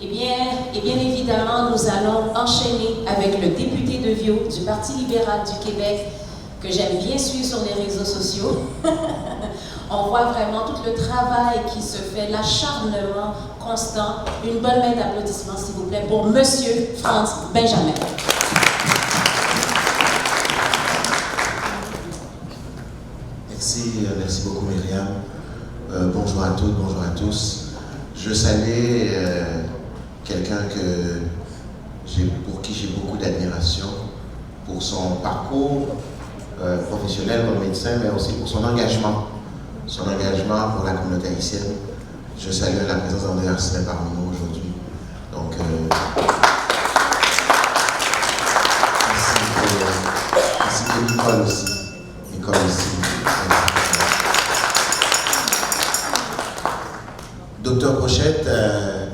Et bien évidemment, nous allons enchaîner avec le député de Viau du Parti libéral du Québec, que j'aime bien suivre sur les réseaux sociaux. On voit vraiment tout le travail qui se fait, l'acharnement constant. Une bonne main d'applaudissements, s'il vous plaît, pour Monsieur Franz Benjamin. Merci beaucoup Myriam. Bonjour à toutes, bonjour à tous. Je salue quelqu'un pour qui j'ai beaucoup d'admiration pour son parcours professionnel comme médecin, mais aussi pour son engagement pour la communauté haïtienne. Je salue la présence d'André Arsenet parmi nous aujourd'hui. Donc, merci pour Nicole aussi. Docteur Brochette,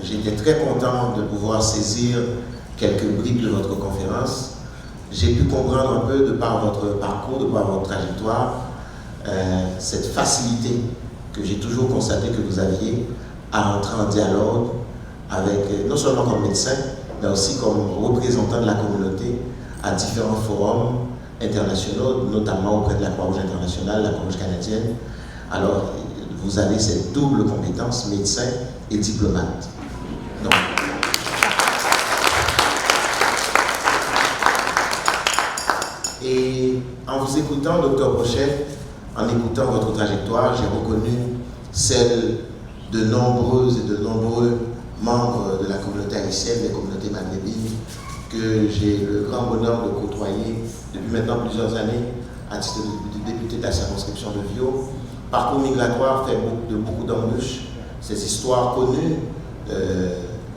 j'étais très content de pouvoir saisir quelques bribes de votre conférence. J'ai pu comprendre un peu, de par votre parcours, de par votre trajectoire, cette facilité que j'ai toujours constaté que vous aviez à entrer en dialogue avec, non seulement comme médecin, mais aussi comme représentant de la communauté à différents forums internationaux, notamment auprès de la Croix-Rouge internationale, la Croix-Rouge canadienne. Alors, vous avez cette double compétence, médecin et diplomate. Donc, et en vous écoutant, Dr Brochette, en écoutant votre trajectoire, j'ai reconnu celle de nombreuses et de nombreux membres de la communauté haïtienne, des communautés maghrébines, que j'ai le grand bonheur de côtoyer depuis maintenant plusieurs années à titre de député de la circonscription de Viau. Parcours migratoire fait beaucoup d'embûches, ces histoires connues,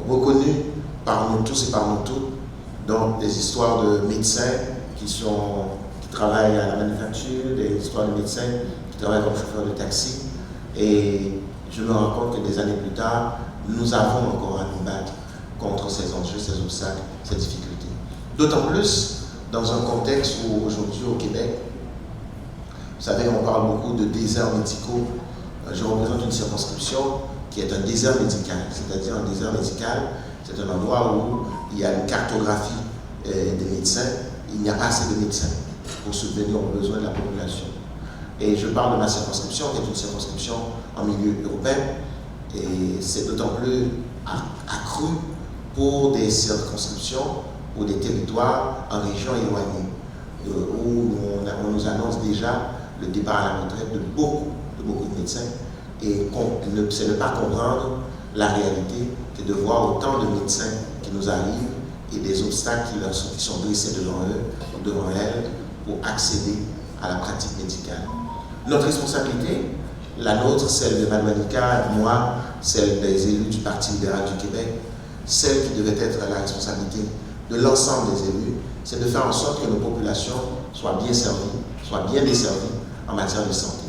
reconnues par nous tous et par nous toutes, donc des histoires de médecins qui travaillent à la manufacture, des histoires de médecins qui travaillent comme chauffeurs de taxi, et je me rends compte que des années plus tard, nous avons encore à nous battre contre ces enjeux, ces obstacles, ces difficultés. D'autant plus dans un contexte où aujourd'hui au Québec, vous savez, on parle beaucoup de déserts médicaux. Je représente une circonscription qui est un désert médical. C'est-à-dire un désert médical, c'est un endroit où il y a une cartographie des médecins. Il n'y a pas assez de médecins pour subvenir aux besoins de la population. Et je parle de ma circonscription, qui est une circonscription en milieu urbain. Et c'est d'autant plus accru pour des circonscriptions ou des territoires en région éloignée, où on nous annonce déjà le départ à la retraite de beaucoup de médecins, et c'est ne pas comprendre la réalité que de voir autant de médecins qui nous arrivent et des obstacles qui sont dressés devant eux ou devant elles pour accéder à la pratique médicale. Notre responsabilité, la nôtre, celle de Mme Manika, moi, celle des élus du Parti libéral du Québec, celle qui devait être la responsabilité de l'ensemble des élus, c'est de faire en sorte que nos populations soient bien servies, soient bien desservies en matière de santé.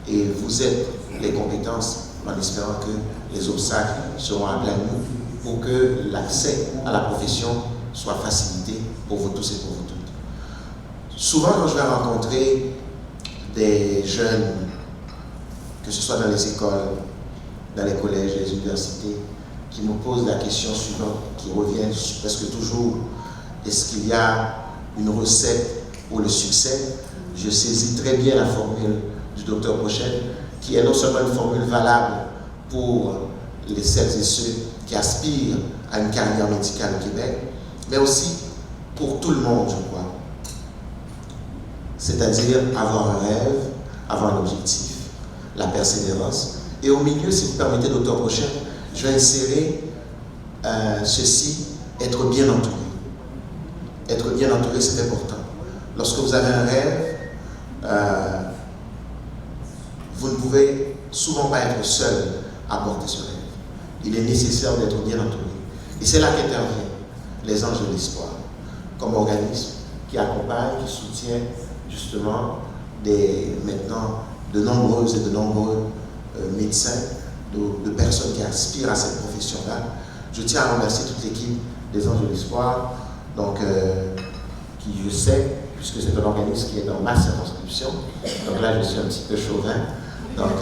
Et vous êtes les compétences, en espérant que les obstacles seront aplanis pour que l'accès à la profession soit facilité pour vous tous et pour vous toutes. Souvent, quand je vais rencontrer des jeunes, que ce soit dans les écoles, dans les collèges, les universités, qui me posent la question suivante, qui revient presque toujours: est-ce qu'il y a une recette pour le succès? Je saisis très bien la formule du Dr Brochette, qui est non seulement une formule valable pour celles et ceux qui aspirent à une carrière médicale au Québec, mais aussi pour tout le monde, je crois. C'est-à-dire avoir un rêve, avoir un objectif, la persévérance. Et au milieu, si vous permettez, Dr Brochette, je vais insérer ceci: être bien entouré. Être bien entouré, c'est important. Lorsque vous avez un rêve, vous ne pouvez souvent pas être seul à porter ce rêve. Il est nécessaire d'être bien entouré. Et c'est là qu'interviennent les Anges de l'Espoir, comme organisme qui accompagne, qui soutient justement maintenant de nombreuses et de nombreux médecins, de personnes qui aspirent à cette profession-là. Je tiens à remercier toute l'équipe des Anges de l'Espoir, donc qui, je sais, puisque c'est un organisme qui est dans ma circonscription, donc là je suis un petit peu chauvin, donc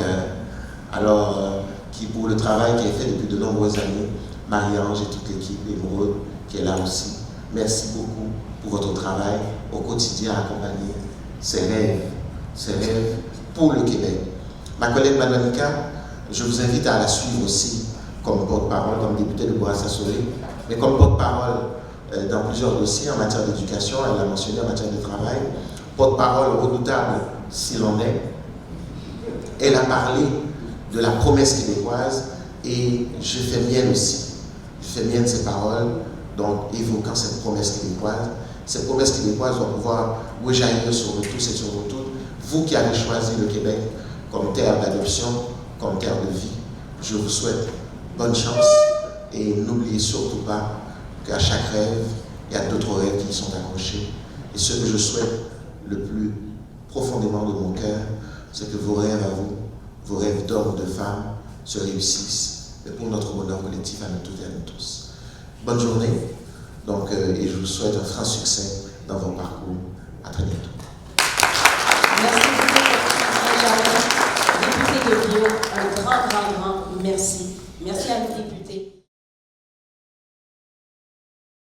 qui pour le travail qui est fait depuis de nombreuses années Marie-Ange et toute l'équipe, Émeraude qui est là aussi. Merci beaucoup pour votre travail au quotidien à accompagner ces rêves pour le Québec. Ma collègue Manonika, je vous invite à la suivre aussi comme porte-parole, comme députée de Bourassa-Soleil, mais comme porte-parole dans plusieurs dossiers en matière d'éducation, elle l'a mentionné en matière de travail, porte-parole redoutable s'il en est. Elle a parlé de la promesse québécoise et je fais mienne aussi. Je fais mienne ces paroles, donc évoquant cette promesse québécoise. Cette promesse québécoise doit pouvoir rejaillir sur vous tous et sur vous toutes. Vous qui avez choisi le Québec comme terre d'adoption, comme terre de vie, je vous souhaite bonne chance et n'oubliez surtout pas qu'à chaque rêve, il y a d'autres rêves qui y sont accrochés. Et ce que je souhaite le plus profondément de mon cœur, c'est que vos rêves à vous, vos rêves d'hommes ou de femmes, se réussissent, mais pour notre bonheur collectif à nous toutes et à nous tous. Bonne journée, donc, et je vous souhaite un franc succès dans vos parcours. À très bientôt. Merci beaucoup, député de Viau. Un grand merci. Merci à nos députés.